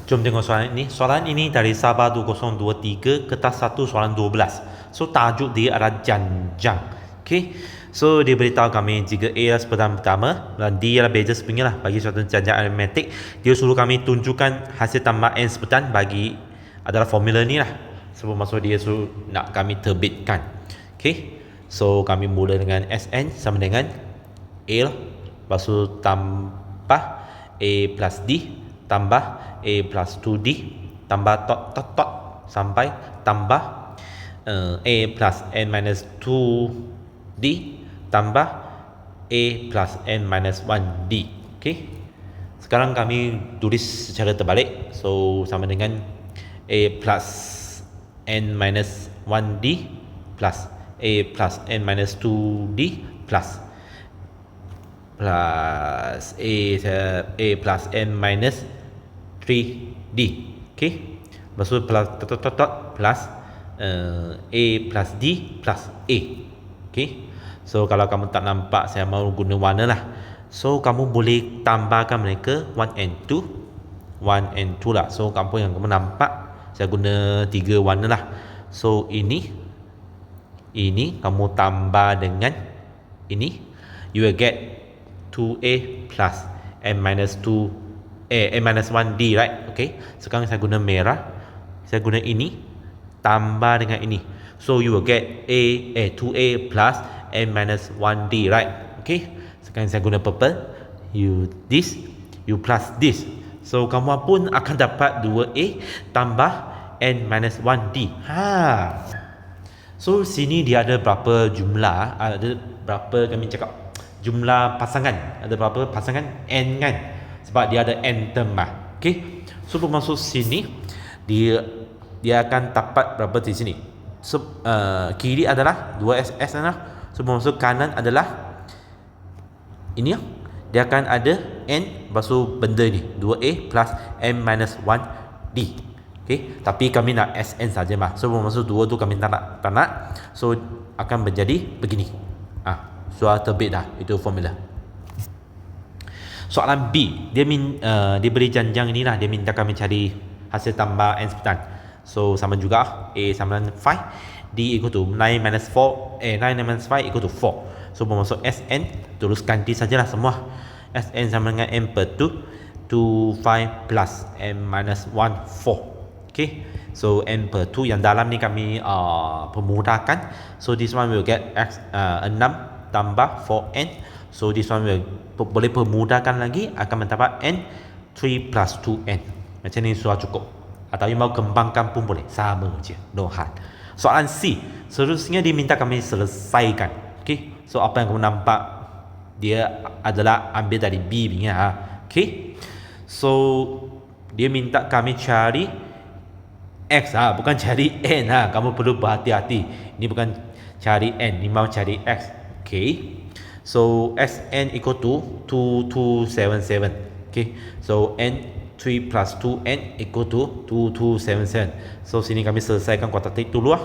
Jom tengok soalan ini. Soalan ini dari Sabah 2023, kertas 1 soalan 12. So tajuk dia adalah janjang. Okay. So dia beritahu kami jika A adalah sebutan pertama dan D adalah beza sepinggan lah bagi suatu janjang aritmetik. Dia suruh kami tunjukkan hasil tambah N sebutan bagi adalah formula ni lah. Sebelum masuk dia suruh nak kami terbitkan. Okay. So kami mula dengan Sn sama dengan A lah. Lepas tu tambah A plus D tambah A plus 2D tambah tot sampai tambah A plus N minus 2D tambah A plus N minus 1D. Okay. Sekarang kami tulis secara terbalik. So sama dengan A plus N minus 1D plus A plus N minus 2D plus A plus N minus 3D. Okay. Lepas tu plus plus A plus D plus A. Okay. So kalau kamu tak nampak, saya mau guna warna lah. So kamu boleh tambahkan mereka 1 and 2 1 and 2 lah. So yang kamu nampak, saya guna 3 warna lah. So ini kamu tambah dengan ini, you will get 2A plus N minus 2A N minus 1D, right? Okay. Sekarang saya guna merah, saya guna ini tambah dengan ini, so you will get 2A plus N minus 1D, right? Okay. Sekarang saya guna purple, you plus this, so kamu pun akan dapat 2A tambah N minus 1D. So sini dia ada berapa jumlah, ada berapa kami cakap jumlah pasangan, ada berapa pasangan N kan, sebab dia ada N term lah. Okay. So masuk sini dia akan dapat berapa di sini. So kiri adalah 2SS lah. So masuk kanan adalah ini lah. Dia akan ada N, lepas tu benda ni 2A plus N minus 1D. Okay. Tapi kami nak Sn saja mah. So masuk 2 tu kami tak nak. So akan menjadi begini. Sudah terbit dah itu formula. Soalan B, dia beri janjang inilah, dia minta kami cari hasil tambah N sebutan. So sama juga, A sama dengan 5, D equal to 9 minus 4, 9 minus 5 equal to 4. So masuk Sn, terus ganti sajalah semua. Sn sama dengan M per 2, 5 plus M minus 1, 4. Okay. So N per 2 yang dalam ni kami permudahkan. So this one will get X 6 tambah 4N. So this one will boleh permudahkan lagi, akan mendapat N 3 plus 2N. Macam ni sudah cukup. Atau you mau kembangkan pun boleh, sama je, no hard. Soalan C, seterusnya diminta kami selesaikan. Okay. So apa yang kamu nampak, dia adalah ambil dari B punya. Okay. So dia minta kami cari X, bukan cari N. Kamu perlu berhati-hati. Ini bukan cari N, ini mau cari X. Okay. So Sn equal to 2277. Okay. So N 3 plus 2N equal to 2277. So sini kami selesaikan kuadratik dulu lah.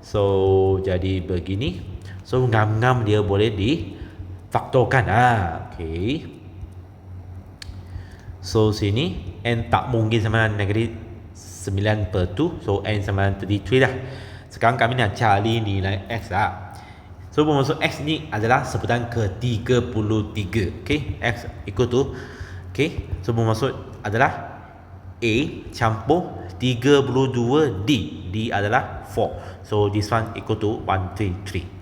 So jadi begini. So ngam-ngam dia boleh difaktorkan. Okay. So sini N tak mungkin sama dengan negatif 9 per 2. So N sama dengan 33 dah. Sekarang kami nak cari nilai X lah. So maksud X ni adalah sebutan ke-33. Okay. X equal to, okay. So maksud adalah A campur 32D. D adalah 4. So this one equal to 133.